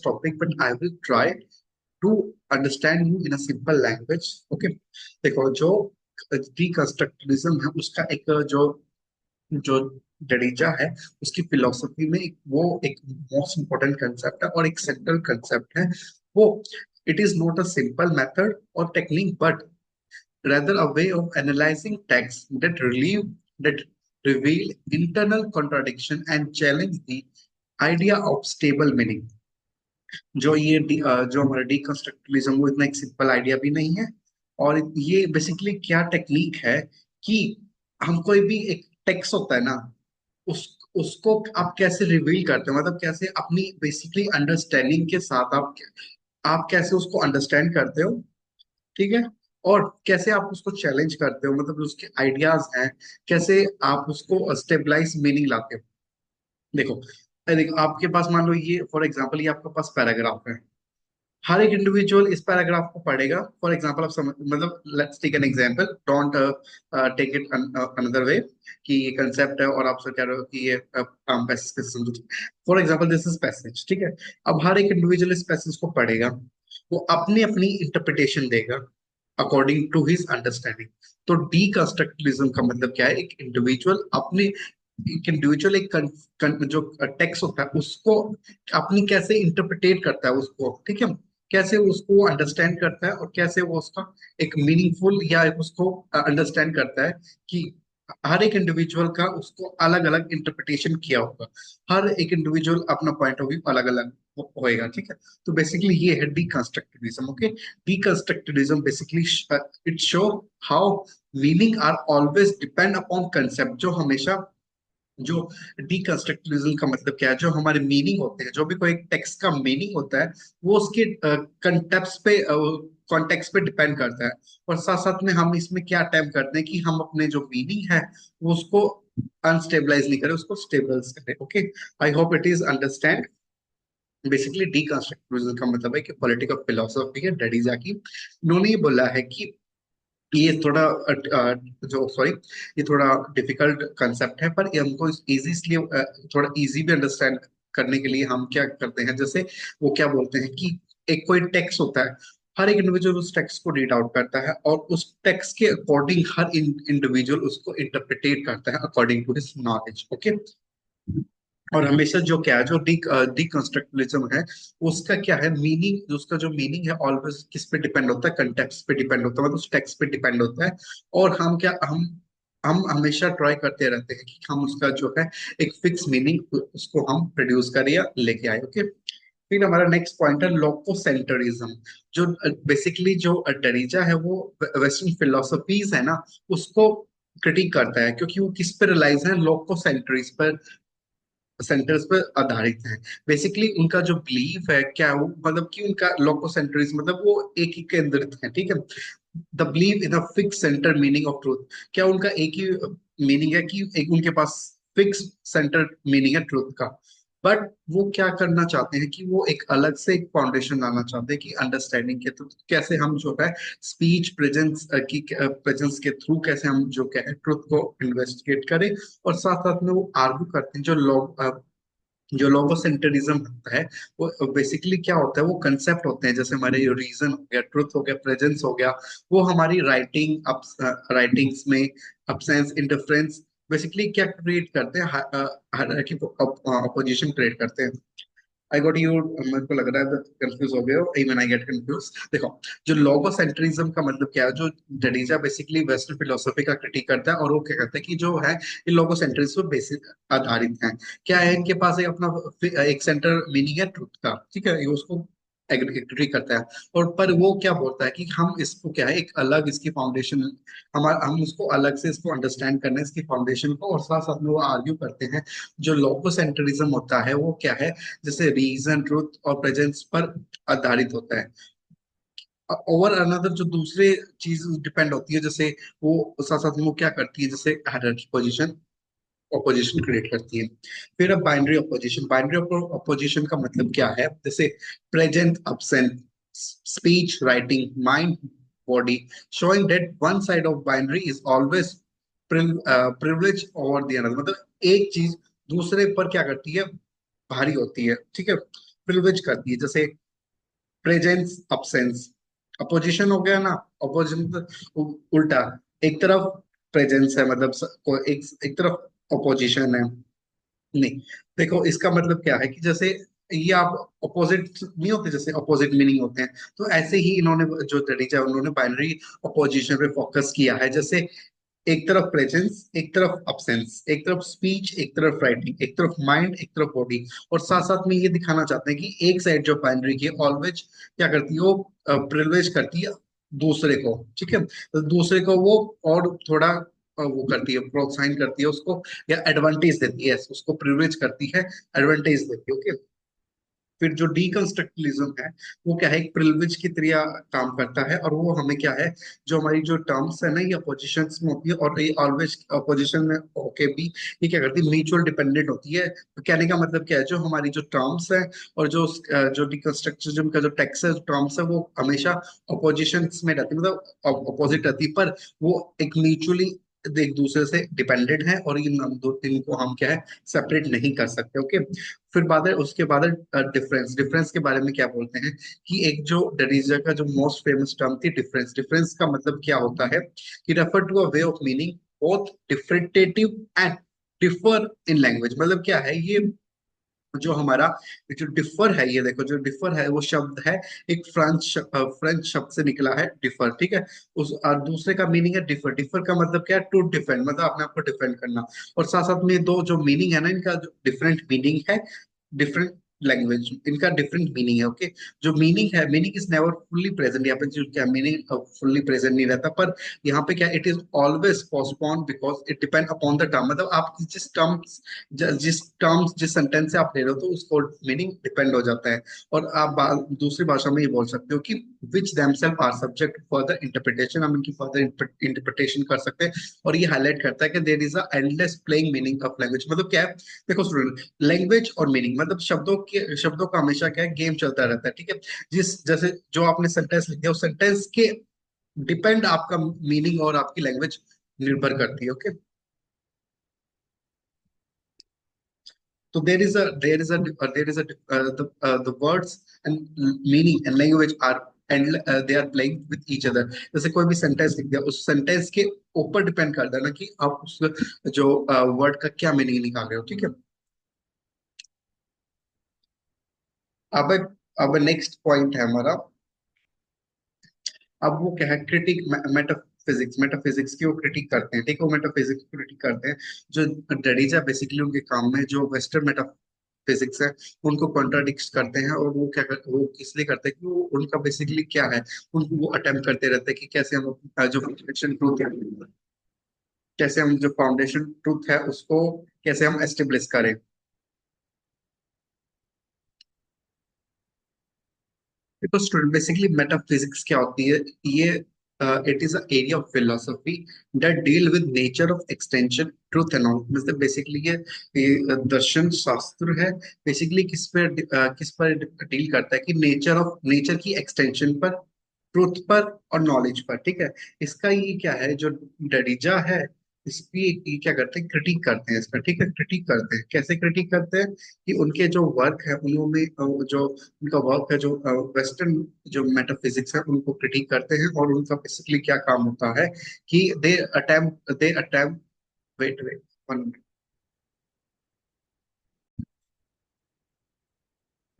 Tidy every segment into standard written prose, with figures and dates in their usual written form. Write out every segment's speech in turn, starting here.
topic, but I will try to understand you in a simple language. Okay, देखो जो deconstructivism है उसका एक जो जो जडेजा है उसकी फिलोसफी में एक मोस्ट इंपॉर्टेंट कंसेप्ट है और एक सेंट्रल कंसेप्ट है वो it is not a simple method और technique but rather a way of analyzing texts that reveal internal contradiction and challenge the idea of stable meaning. जो हमारा डीकंस्ट्रक्टिविज्म वो इतना एक सिंपल आइडिया भी नहीं है और ये बेसिकली क्या टेक्निक है कि हम कोई भी एक टेक्स्ट होता है ना उस उसको आप कैसे रिवील करते हो, मतलब कैसे अपनी बेसिकली अंडरस्टैंडिंग के साथ आप कैसे उसको अंडरस्टैंड करते हो, ठीक है, और कैसे आप उसको चैलेंज करते हो, मतलब उसके आइडियाज हैं, कैसे आप उसको स्टेबलाइज मीनिंग लाते हो। देखो, देखो आपके पास मान लो ये फॉर एग्जांपल ये आपके पास पैराग्राफ है। हर एक इंडिविजुअल इस पैराग्राफ को पढ़ेगा। फॉर एग्जांपल आप समझ, मतलब let's take an example, don't take it another way कि ये कंसेप्ट है और आप सर कह रहे हो कि ये पैसेज कैसे समझो। For example this is passage, ठीक है। अब हर एक इंडिविजुअल इस पैसेज को पढ़ेगा, वो अपनी अपनी इंटरप्रिटेशन देगा अकॉर्डिंग टू हिज अंडरस्टैंडिंग। तो डीकंस्ट्रक्टिविज्म का मतलब क्या है, एक इंडिविजुअल जो टेक्स्ट होता है उसको अपनी कैसे इंटरप्रिटेट करता है उसको, ठीक है, कैसे उसको अंडरस्टैंड करता है और कैसे वो उसका एक मीनिंगफुल या उसको अंडरस्टैंड करता है कि हर एक इंडिविजुअल का उसको अलग अलग इंटरप्रिटेशन किया होगा। हर एक इंडिविजुअल अपना पॉइंट ऑफ व्यू अलग अलग होएगा, ठीक है। तो बेसिकली ये है deconstructivism. Okay, deconstructivism basically it show how meaning are always depend upon concept. जो डीकंस्ट्रक्टिविज्म का मतलब क्या है, जो हमारे मीनिंग होते हैं, जो भी कोई टेक्स्ट का मीनिंग होता है वो उसके कंटेक्स्ट पे कॉन्टेक्स्ट पे डिपेंड करता है। और साथ साथ में हम इसमें क्या अटेम्प्ट करते हैं कि हम अपने जो मीनिंग है वो उसको अनस्टेबलाइज नहीं करें, उसको स्टेबल करें। Okay, I hope it is understand. Basically deconstructivism का मतलब है कि पॉलिटिकल फिलोसफी है डैडीजा की। इन्होंने ये बोला है कि ये थोड़ा जो सॉरी ये थोड़ा डिफिकल्ट कंसेप्ट है, पर ये हमको इजी इसलिए थोड़ा इजी भी अंडरस्टैंड करने के लिए हम क्या करते हैं, जैसे वो क्या बोलते हैं कि एक कोई टेक्स्ट होता है, हर एक इंडिविजुअल उस टेक्स्ट को रीड आउट करता है और उस टेक्स्ट के अकॉर्डिंग हर इंडिविजुअल उसको इंटरप्रिटेट करता है according to his knowledge. Okay, और हमेशा जो क्या है, जो डीकंस्ट्रक्टिविज्म है उसका क्या है मीनिंग, उसका जो मीनिंग है ऑलवेज किस पे डिपेंड होता है, कंटेक्स्ट पे डिपेंड होता है, मतलब उस टेक्स्ट पे डिपेंड होता है। और हम हमेशा ट्राई करते रहते हैं कि हम उसका जो है एक फिक्स मीनिंग उसको हम प्रोड्यूस करें या लेके आए। ओके, फिर हमारा नेक्स्ट पॉइंट है लोकोसेंटरिज्म। जो बेसिकली जो डरीजा है वो वेस्टर्न फिलोसफीज है ना उसको क्रिटिक करता है, क्योंकि वो किस पे रिलाइज है, लोकोसेंट्रिज पर, सेंटर्स पर आधारित है। बेसिकली उनका जो बिलीफ है क्या वो, मतलब कि उनका लोकोसेंट्रिज्म मतलब वो एक ही केंद्रित है, ठीक है। The believe in a fix centre meaning of truth, क्या उनका एक ही मीनिंग है कि एक उनके पास फिक्स सेंटर मीनिंग है ट्रूथ का। बट वो क्या करना चाहते हैं कि वो एक अलग से एक फाउंडेशन लाना चाहते हैं कि अंडरस्टैंडिंग के थ्रू कैसे हम जो है स्पीच प्रेजेंस की प्रेजेंस के थ्रू कैसे हम जो क्या है ट्रुथ को इन्वेस्टिगेट करें। और साथ साथ में वो आर्ग्यू करते हैं जो लोगोसेंटरिज्म होता है वो बेसिकली क्या होता है, वो कंसेप्ट होते हैं जैसे हमारे रीजन हो गया, ट्रुथ हो गया, प्रेजेंस हो गया, वो हमारी राइटिंग्स में अपसेंस, इंटरफेरेंस बेसिकली क्या क्रिएट करते हैं, हायरार्की अपोजिशन क्रिएट करते हैं। आई गॉट यू, मेरे को लग रहा है कंफ्यूज हो गए हो, इवन आई गेट कंफ्यूज। देखो, जो लोगोसेंट्रिज्म का मतलब क्या है, जो जडेजा बेसिकली वेस्टर्न फिलोसफी का क्रिटिक करता है और वो क्या कहता है कि जो है ये लोगोसेंट्रिज्म पे बेसिक आधारित है। क्या है, इनके पास एक अपना एक सेंटर मीनिंग है ट्रुथ का, ठीक है, ये उसको एग्री करता है। और पर वो क्या बोलता है कि हम इसको क्या है एक अलग इसकी फाउंडेशन, हम उसको अलग से इसको अंडरस्टैंड करने इसकी फाउंडेशन को, और साथ साथ में वो आर्ग्यू करते हैं जो लोगोसेंट्रिज्म होता है वो क्या है, जैसे रीजन, ट्रुथ और प्रेजेंस पर आधारित होता है। ओवर अनदर जो दूसरे चीज डिपेंड होती है, जैसे वो साथ साथ में वो क्या करती है, जैसे हायरार्की पोजीशन ऑपोजिशन क्रिएट करती है। फिर अब बाइनरी ऑपोजिशन, बाइनरी ऑपोजिशन का मतलब क्या है, जैसे present, absent, speech, writing, mind, body, showing that one side of binary is always privilege over the another, मतलब एक चीज दूसरे पर क्या करती है, भारी होती है, ठीक है। प्रिविलेज करती है। जैसे प्रेजेंस अब्सेंस, अपोजिशन हो गया ना। अपोजिशन उल्टा, एक तरफ प्रेजेंस है मतलब एक तरफ अपोजिशन है। नहीं, देखो इसका मतलब क्या है कि जैसे ये आप अपोजिट नहीं होते, जैसे अपोजिट मीनिंग होते हैं, तो ऐसे ही इन्होंने जो तरीका है उन्होंने बाइनरी अपोजिशन पे फोकस किया है। जैसे एक तरफ प्रेजेंस, एक तरफ अब्सेंस, एक तरफ स्पीच, एक तरफ राइटिंग, एक तरफ माइंड, एक तरफ बॉडी। और साथ साथ में ये दिखाना चाहते हैं कि एक साइड जो बाइनरी की ऑलवेज क्या करती है, वो प्रिविलेज करती है दूसरे को। ठीक है, तो दूसरे को वो और थोड़ा वो करती है, प्रोत्साहन करती है उसको, या एडवांटेज देती है उसको, प्रिविलेज करती है, एडवांटेज देती है। ओके, फिर जो डीकंस्ट्रक्टिविज्म है वो क्या है, एक प्रिविलेज की तरह काम करता है। और वो हमें क्या है, जो हमारी जो टर्म्स है ना, ये अपोजिशंस में होती है, और ये ऑलवेज अपोजिशन में होके भी ये क्या करती है, म्यूचुअल डिपेंडेंट होती है। तो कहने का मतलब क्या है, जो हमारी जो टर्म्स है और जो डीकंस्ट्रक्टिविज्म का जो टेक्स्ट है, टर्म्स है, वो हमेशा अपोजिशंस में रहती है, मतलब अपोजिट रहती है, पर वो एक म्यूचुअली एक दूसरे से डिपेंडेंट है, और इन दो तीन को हम क्या है, सेपरेट नहीं कर सकते। ओके, फिर बाद है उसके बाद डिफरेंस। डिफरेंस के बारे में क्या बोलते हैं कि एक जो डरीजा का जो मोस्ट फेमस टर्म थी डिफरेंस। डिफरेंस का मतलब क्या होता है कि refer to a way of meaning both differentiative and differ in language. मतलब क्या है ये, जो हमारा जो डिफर है, ये देखो जो डिफर है वो शब्द है एक फ्रेंच शब्द से निकला है, डिफर। ठीक है, उस और दूसरे का मीनिंग है डिफर। डिफर का मतलब क्या है, टू डिफेंड, मतलब अपने आप को डिफेंड करना। और साथ साथ में दो जो मीनिंग है ना, इनका जो डिफरेंट मीनिंग है, डिफरेंट लैंग्वेज, इनका डिफरेंट मीनिंग है। ओके, जो मीनिंग है, meaning is never fully present. यहाँ पे जो क्या मीनिंग फुल्ली प्रेजेंट नहीं रहता, पर यहाँ पे क्या, it is always postpone because it depend upon the term. मतलब आप जिस टर्म्स जिस सेंटेंस से आप ले रहे हो, तो उसको मीनिंग डिपेंड हो जाता है। और आप दूसरी भाषा में ये बोल सकते हो कि which themselves are subject further interpretation, हम इनकी फर्दर इंटरप्रिटेशन कर सकते हैं। और ये हाईलाइट करता है कि there is a endless playing meaning of language. मतलब क्या है, देखो स्टूडेंट, लैंग्वेज और मीनिंग मतलब शब्दों का हमेशा क्या है, गेम चलता रहता है। ठीक है, जिस जैसे जो आपने सेंटेंस लिख दिया, उस सेंटेंस के डिपेंड आपका मीनिंग और आपकी लैंग्वेज निर्भर करती है। Okay, so the words and meaning and language are and they are playing with each other। जैसे कोई भी सेंटेंस लिख दिया, उस सेंटेंस के ऊपर डिपेंड करता है ना कि आप उस जो वर्ड का क्या मीनिंग निकाल रहे हो। ठीक है, अब अब नेक्स्ट पॉइंट है हमारा। अब वो क्या है, क्रिटिक मेटाफिजिक्स। मेटाफिजिक्स की वो क्रिटिक करते हैं। ठीक है, वो मेटाफिजिक्स की क्रिटिक करते हैं। जो डरीजा बेसिकली उनके काम में जो वेस्टर्न मेटाफिजिक्स है, उनको कॉन्ट्राडिक्ट करते हैं। और वो क्या करते, वो इसलिए करते हैं कि वो उनका बेसिकली क्या है, उनको वो अटेम्प्ट करते रहते हैं कि कैसे हम जो फाउंडेशन ट्रूथ है, कैसे हम जो फाउंडेशन ट्रूथ है उसको कैसे हम एस्टेब्लिश करें। देखो स्टूडेंट, बेसिकली मेटाफिजिक्स क्या होती है, ये it is area of philosophy that deal with nature of extension truth and all. मतलब बेसिकली ये दर्शन शास्त्र है। बेसिकली किस पर डील करता है कि नेचर की एक्सटेंशन पर, ट्रूथ पर और नॉलेज पर। ठीक है, इसका ये क्या है, जो डरीजा है, इसकी ये क्या करते हैं, क्रिटिक करते हैं इसका। ठीक है, क्रिटिक करते हैं, कैसे क्रिटिक करते हैं कि उनके जो वर्क है उन्होंने जो उनका वर्क है, जो वेस्टर्न जो मेटाफिजिक्स है, उनको क्रिटिक करते हैं। और उनका बेसिकली क्या काम होता है कि they attempt wait wait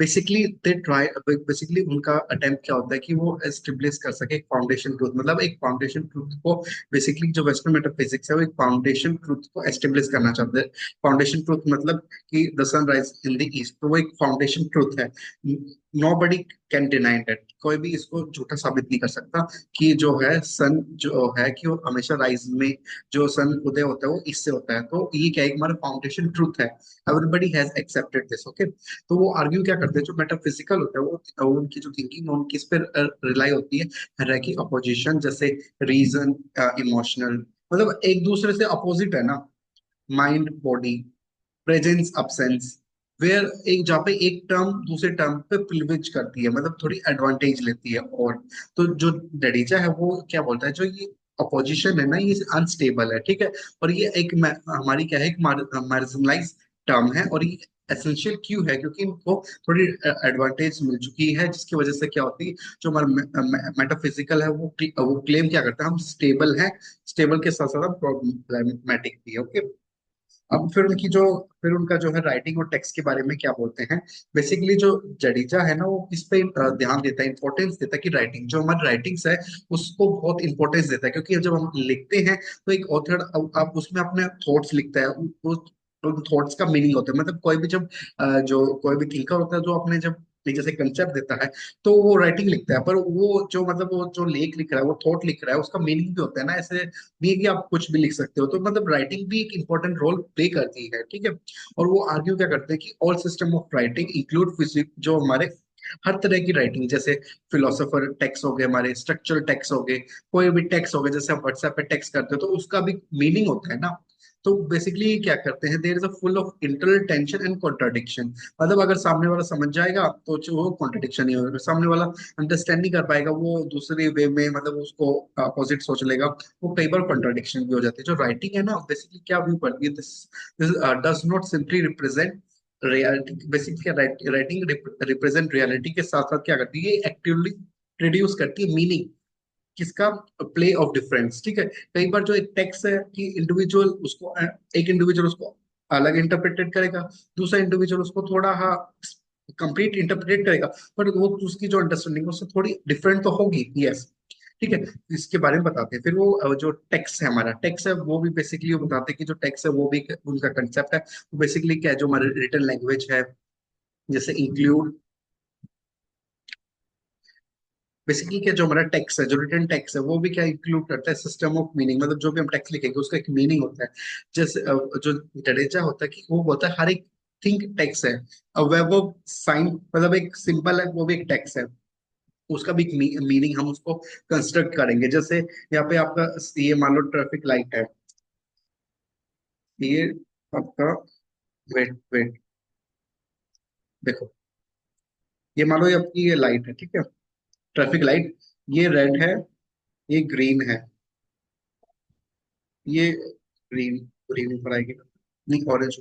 basically they try. बेसिकली उनका अटेम्प्ट क्या होता है कि वो एस्टेब्लिश कर सके एक फाउंडेशन ट्रूथ। मतलब एक फाउंडेशन ट्रूथ को, बेसिकली जो वेस्टर्न मेटाफिजिक्स है वो एक फाउंडेशन ट्रूथ को एस्टेब्लिश करना चाहते हैं। फाउंडेशन ट्रूथ मतलब कि the sun rise in the east, तो वो एक फाउंडेशन ट्रूथ है। Nobody can deny that, कोई भी इसको झूठा साबित नहीं कर सकता कि जो है सन जो है कि वो हमेशा राइज में, जो सन उदय होता है वो इससे होता है। तो ये क्या है, हमारा फाउंडेशन ट्रूथ है। Everybody has accepted this. Okay, तो वो आर्ग्यू क्या करते हैं, जो मेटाफिजिकल होता है वो उनकी जो थिंकिंग है उनकी इस पर रिलाई होती है हायरार्की अपोजिशन, जैसे रीजन, इमोशनल, मतलब एक दूसरे से अपोजिट है ना, mind body, presence absence, where एक जहाँ पे एक टर्म दूसरे टर्म पे प्रिविलेज करती है, मतलब थोड़ी एडवांटेज लेती है। और तो जो डरीचा है वो क्या बोलता है, जो ये अपोजिशन है ना, ये अनस्टेबल है। ठीक है, और ये एक हमारी क्या है, एक मार्जिनलाइज टर्म है। और ये एसेंशियल क्यों है, क्योंकि इनको थोड़ी एडवांटेज मिल चुकी है, जिसकी वजह से क्या होती है, जो हमारा मेटाफिजिकल है वो क्लेम क्या करता है, हम स्टेबल हैं, स्टेबल के साथ साथ हम प्रॉब्लमेटिक भी है। ओके। अब फिर उनका जो है राइटिंग और टेक्स्ट के बारे में क्या बोलते हैं। बेसिकली जो जडेजा है ना, वो किस पे ध्यान देता है, इंपॉर्टेंस देता है कि राइटिंग, जो हमारी राइटिंग्स है उसको बहुत इंपॉर्टेंस देता है, क्योंकि जब हम लिखते हैं तो एक ऑथर आप उसमें अपने थॉट्स लिखता है, उन थॉट्स का मीनिंग होता है, मतलब कोई भी जब जो कोई भी थिंकर होता है, जो अपने जब एक जैसे कंसेप्ट देता है, तो वो राइटिंग लिखता है, पर वो जो मतलब वो जो लेख लिख रहा है, वो थॉट लिख रहा है, उसका मीनिंग भी होता है ना, ऐसे नहीं है कि आप कुछ भी लिख सकते हो, तो मतलब राइटिंग भी एक इंपॉर्टेंट रोल प्ले करती है, ठीक है। और वो आर्ग्यू क्या करते हैं कि all system of writing include physics, जो हमारे हर तरह की राइटिंग, जैसे फिलोसोफर टेक्स्ट हो गए, हमारे स्ट्रक्चरल टेक्स्ट हो गए, कोई भी टेक्स्ट हो गए, जैसे हम व्हाट्सएप पे टेक्स्ट करते हो तो उसका भी मीनिंग होता है ना। तो बेसिकली क्या करते हैं, there is a full of internal tension and contradiction, मतलब अगर सामने वाला समझ जाएगा तो वो कॉन्ट्राडिक्शन ही होगा, अगर सामने वाला अंडरस्टैंड नहीं कर पाएगा, वो दूसरे वे में मतलब उसको अपोजिट सोच लेगा, वो कई बार कॉन्ट्राडिक्शन भी हो जाती है। जो राइटिंग है ना, बेसिकली क्या व्यू करती है, this does not simply represent reality, basically writing represent reality के साथ साथ क्या करती है, ये एक्टिवली प्रोड्यूस करती है मीनिंग, किसका, प्ले ऑफ डिफरेंस, ठीक है। कई बार जो एक टेक्स्ट है कि इंडिविजुअल उसको एक इंडिविजुअल उसको अलग इंटरप्रेटेड करेगा, दूसरा इंडिविजुअल उसको थोड़ा हाँ कंप्लीट इंटरप्रेट करेगा, पर वो उसकी जो अंडरस्टैंडिंग है उससे थोड़ी डिफरेंट तो होगी, यस, ठीक है। इसके बारे में बताते हैं। फिर वो जो टेक्स्ट है, हमारा टेक्स्ट है, वो भी बेसिकली वो बताते हैं कि जो टेक्स्ट है वो भी उनका कंसेप्ट है, वो बेसिकली क्या है, जो हमारी रिटन लैंग्वेज है, जैसे इंक्लूड, बेसिकली क्या, जो हमारा टेक्स्ट है, जो रिटन टेक्स्ट है, वो भी क्या इंक्लूड करता है, सिस्टम ऑफ मीनिंग, मतलब जो भी हम टेक्स्ट लिखेंगे उसका एक मीनिंग होता है। जैसे जो जडेजा होता है कि वो बोलता है हर एक थिंग टेक्स्ट है, वेब ऑफ साइन, मतलब एक सिंबल है, वो भी एक टेक्स्ट है, उसका भी एक मीनिंग हम उसको कंस्ट्रक्ट करेंगे। जैसे यहाँ पे आपका ये मान लो ट्रैफिक लाइट है, ये आपका, वेट वेट, देखो, ये मान लो ये आपकी ये लाइट है, ठीक है, ट्रैफिक लाइट, ये रेड है, ये ग्रीन है, ये ग्रीन, ग्रीन ऊपर आएगी, नहीं ऑरेंज,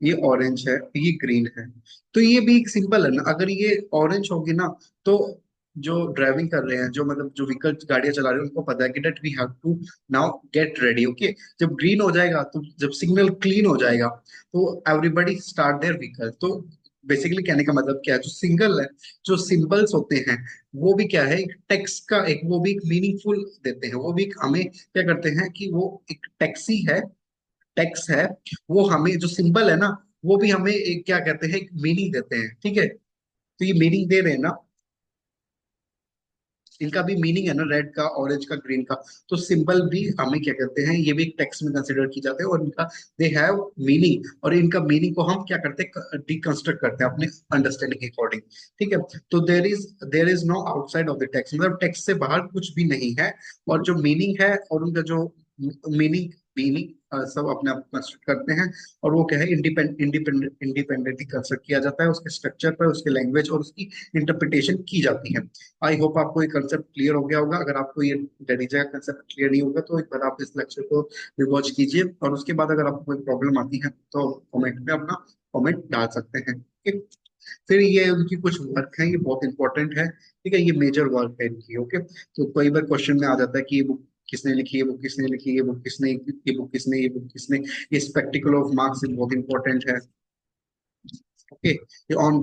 ये ऑरेंज है, ये ग्रीन है, तो ये भी एक सिंपल है ना, अगर ये ऑरेंज होगी ना, तो जो ड्राइविंग कर रहे हैं, जो मतलब जो व्हीकल गाड़ियां चला रहे हैं, उनको पता है कि that we have to now get ready, okay. जब ग्रीन हो जाएगा, तो जब सिग्नल क्लीन हो जाएगा, तो एवरीबडी स्टार्ट देयर व्हीकल। तो बेसिकली कहने का मतलब क्या है, जो सिंगल है, जो सिंबल्स होते हैं, वो भी क्या है, एक टेक्स्ट का एक, वो भी एक मीनिंगफुल देते हैं, वो भी हमें क्या करते हैं कि वो एक टैक्सी है, टेक्स्ट है, वो हमें जो सिंबल है ना, वो भी हमें एक क्या कहते हैं, एक मीनिंग देते हैं, ठीक है। तो ये मीनिंग दे रहे हैं ना, इनका भी मीनिंग है ना, रेड का, ऑरेंज का, ग्रीन का, तो सिंबल भी हमें क्या कहते हैं, ये भी एक टेक्स्ट में कंसिडर की जाते हैं, और इनका दे हैव मीनिंग, और इनका मीनिंग को हम क्या करते हैं, डिकंस्ट्रक्ट करते हैं अपने अंडरस्टैंडिंग के अकॉर्डिंग, ठीक है। तो there is no outside of the text, मतलब टेक्स्ट से बाहर कुछ भी नहीं है, और जो मीनिंग है और उनका जो मीनिंग मीनिंग सब अपने आप कंस्ट्रक्ट करते हैं, और वो क्या है, इंडिपेंडेंटली कंस्ट्रक्ट किया जाता है, उसके स्ट्रक्चर पर, उसके लैंग्वेज और उसकी इंटरप्रिटेशन की जाती है। आई होप आपको ये कंसेप्ट क्लियर हो गया होगा। अगर आपको ये डैरीजा का कंसेप्ट क्लियर नहीं होगा, तो एक बार आप इस लेक्चर को रिवॉच कीजिए, और उसके बाद अगर आपको कोई प्रॉब्लम आती है तो कमेंट में अपना कमेंट डाल सकते हैं, ठीक है। फिर ये उनकी कुछ वर्क है, ये बहुत इंपॉर्टेंट है, ठीक है, ये मेजर वर्क है इनकी, ओके। तो कई बार क्वेश्चन में आ जाता है कि ये बुक किसने लिखी, ये बुक किसने लिखी, ये बुक किसने, ये स्पेक्टिकल ऑफ मार्क्स बहुत इंपॉर्टेंट है, ओके। ये ऑन